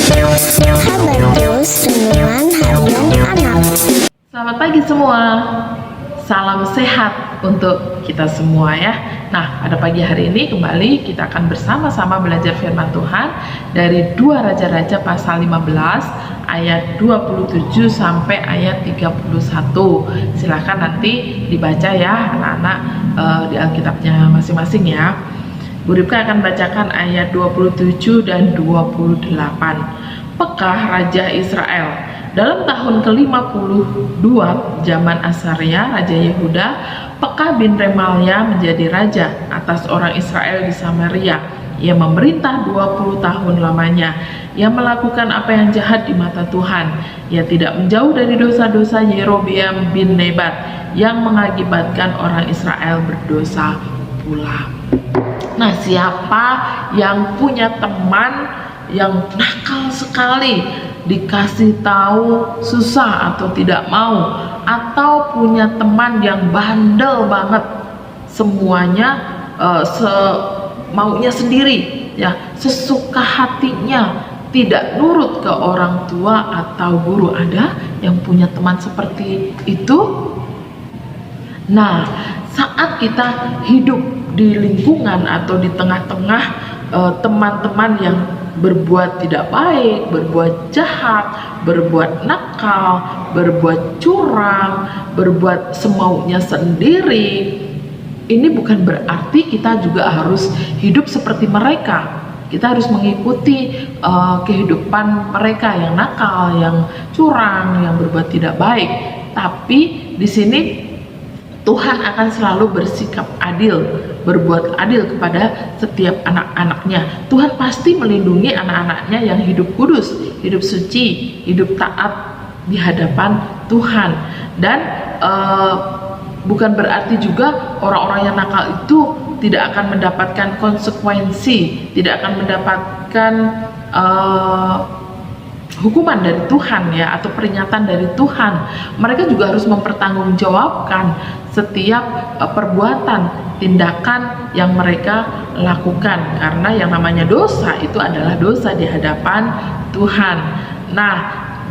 Habertus, Renungan Harian Anak. Selamat pagi semua. Salam sehat untuk kita semua ya. Nah, pada pagi hari ini kembali kita akan bersama-sama belajar firman Tuhan dari 2 Raja-Raja pasal 15 ayat 27 sampai ayat 31. Silahkan nanti dibaca ya anak-anak di Alkitabnya masing-masing ya. Bu Ripka akan bacakan ayat 27 dan 28. Pekah Raja Israel. Dalam tahun ke-52 zaman Asaria, Raja Yehuda, Pekah bin Remalia menjadi raja atas orang Israel di Samaria. Ia memerintah 20 tahun lamanya. Ia melakukan apa yang jahat di mata Tuhan. Ia tidak menjauh dari dosa-dosa Yerobeam bin Nebat yang mengakibatkan orang Israel berdosa pula. Nah, siapa yang punya teman yang nakal sekali, dikasih tahu susah atau tidak mau, atau punya teman yang bandel banget, semuanya maunya sendiri ya, sesuka hatinya, tidak nurut ke orang tua atau guru? Ada yang punya teman seperti itu? Nah, saat kita hidup di lingkungan atau di tengah-tengah teman-teman yang berbuat tidak baik, berbuat jahat, berbuat nakal, berbuat curang, berbuat semaunya sendiri, ini bukan berarti kita juga harus hidup seperti mereka. Kita harus mengikuti kehidupan mereka yang nakal, yang curang, yang berbuat tidak baik. Tapi di sini Tuhan akan selalu bersikap adil, berbuat adil kepada setiap anak-anaknya. Tuhan pasti melindungi anak-anaknya yang hidup kudus, hidup suci, hidup taat di hadapan Tuhan. Dan bukan berarti juga orang-orang yang nakal itu tidak akan mendapatkan konsekuensi, tidak akan mendapatkan hukuman dari Tuhan ya, atau peringatan dari Tuhan. Mereka juga harus mempertanggungjawabkan setiap perbuatan, tindakan yang mereka lakukan, karena yang namanya dosa itu adalah dosa di hadapan Tuhan. Nah,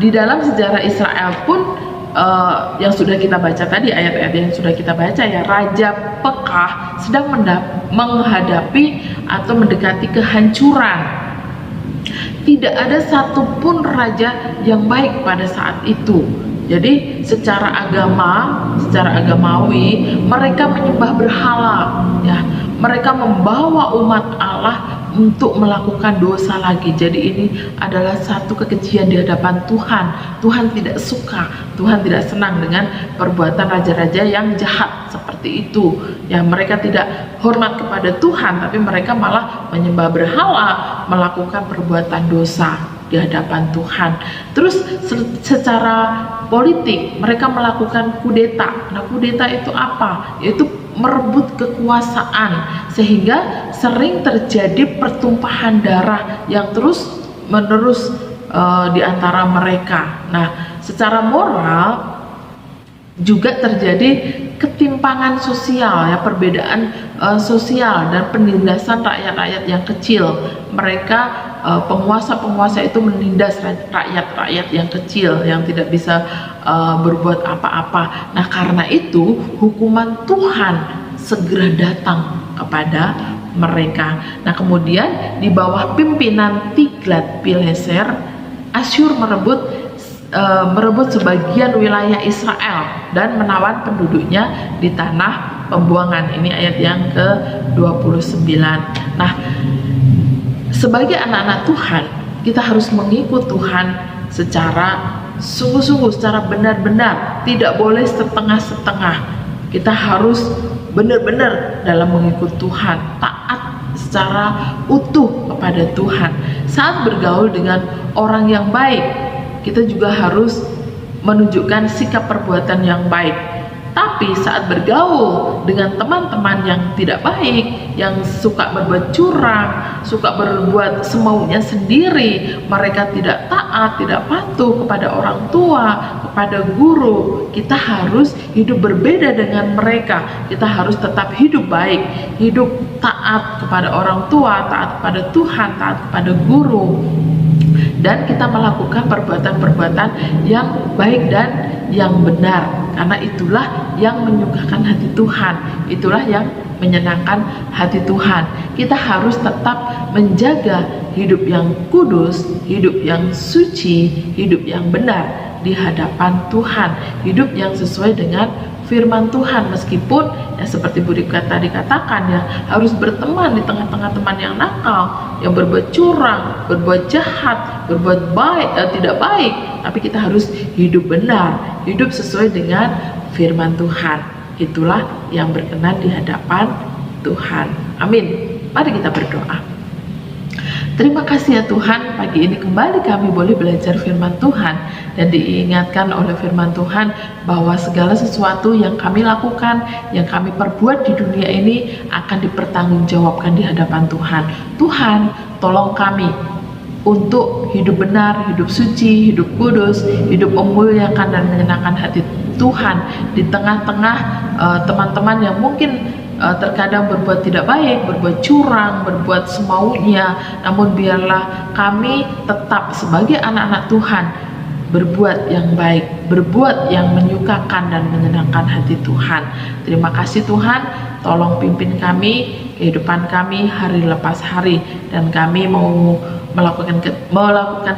di dalam sejarah Israel pun yang sudah kita baca tadi, ayat-ayat yang sudah kita baca ya, Raja Pekah sedang menghadapi atau mendekati kehancuran. Tidak ada satupun raja yang baik pada saat itu. Jadi secara agama, secara agamawi, mereka menyembah berhala ya. Mereka membawa umat Allah untuk melakukan dosa lagi. Jadi ini adalah satu kekejian di hadapan Tuhan. Tuhan tidak suka, Tuhan tidak senang dengan perbuatan raja-raja yang jahat seperti itu. Ya, mereka tidak hormat kepada Tuhan, tapi mereka malah menyembah berhala, melakukan perbuatan dosa di hadapan Tuhan. Terus secara politik mereka melakukan kudeta. Nah, kudeta itu apa? Yaitu merebut kekuasaan, sehingga sering terjadi pertumpahan darah yang terus menerus di antara mereka. Nah, secara moral juga terjadi ketimpangan sosial ya, perbedaan sosial dan penindasan rakyat-rakyat yang kecil. Mereka penguasa-penguasa itu menindas rakyat-rakyat yang kecil yang tidak bisa berbuat apa-apa. Nah, karena itu hukuman Tuhan segera datang kepada mereka. Nah, kemudian di bawah pimpinan Tiglat-Pileser, Asyur merebut sebagian wilayah Israel dan menawan penduduknya di tanah pembuangan. Ini ayat yang ke-29. Nah, sebagai anak-anak Tuhan, kita harus mengikut Tuhan secara sungguh-sungguh, secara benar-benar, tidak boleh setengah-setengah. Kita harus benar-benar dalam mengikut Tuhan, taat secara utuh kepada Tuhan. Saat bergaul dengan orang yang baik, kita juga harus menunjukkan sikap perbuatan yang baik. Tapi saat bergaul dengan teman-teman yang tidak baik, yang suka berbuat curang, suka berbuat semaunya sendiri, mereka tidak taat, tidak patuh kepada orang tua, kepada guru, kita harus hidup berbeda dengan mereka. Kita harus tetap hidup baik, hidup taat kepada orang tua, taat kepada Tuhan, taat kepada guru. dan kita melakukan perbuatan-perbuatan yang baik dan yang benar, karena itulah yang menyukakan hati Tuhan, itulah yang menyenangkan hati Tuhan. Kita harus tetap menjaga hidup yang kudus, hidup yang suci, hidup yang benar di hadapan Tuhan, hidup yang sesuai dengan firman Tuhan. Meskipun ya seperti Bu Rika tadi katakan, ya harus berteman di tengah-tengah teman yang nakal, yang berbuat curang, berbuat jahat, berbuat tidak baik, tapi kita harus hidup benar, hidup sesuai dengan firman Tuhan. Itulah yang berkenan di hadapan Tuhan. Amin. Mari kita berdoa. Terima kasih ya Tuhan, pagi ini kembali kami boleh belajar firman Tuhan dan diingatkan oleh firman Tuhan bahwa segala sesuatu yang kami lakukan, yang kami perbuat di dunia ini akan dipertanggungjawabkan di hadapan Tuhan. Tuhan, tolong kami untuk hidup benar, hidup suci, hidup kudus, hidup memuliakan dan menyenangkan hati Tuhan di tengah-tengah teman-teman yang mungkin terkadang berbuat tidak baik, berbuat curang, berbuat semaunya. Namun biarlah kami tetap sebagai anak-anak Tuhan berbuat yang baik, berbuat yang menyukakan dan menyenangkan hati Tuhan. Terima kasih Tuhan, tolong pimpin kami, kehidupan kami hari lepas hari, dan kami mau melakukan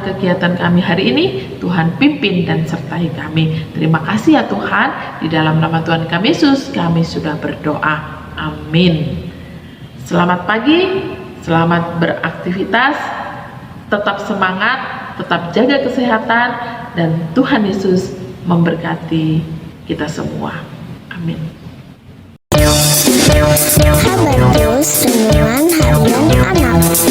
kegiatan kami hari ini. Tuhan pimpin dan sertai kami. Terima kasih ya Tuhan, di dalam nama Tuhan kami Yesus kami sudah berdoa. Amin. Selamat pagi, selamat beraktivitas, tetap semangat, tetap jaga kesehatan, dan Tuhan Yesus memberkati kita semua. Amin. Kabar Terus Renungan Harian Anak.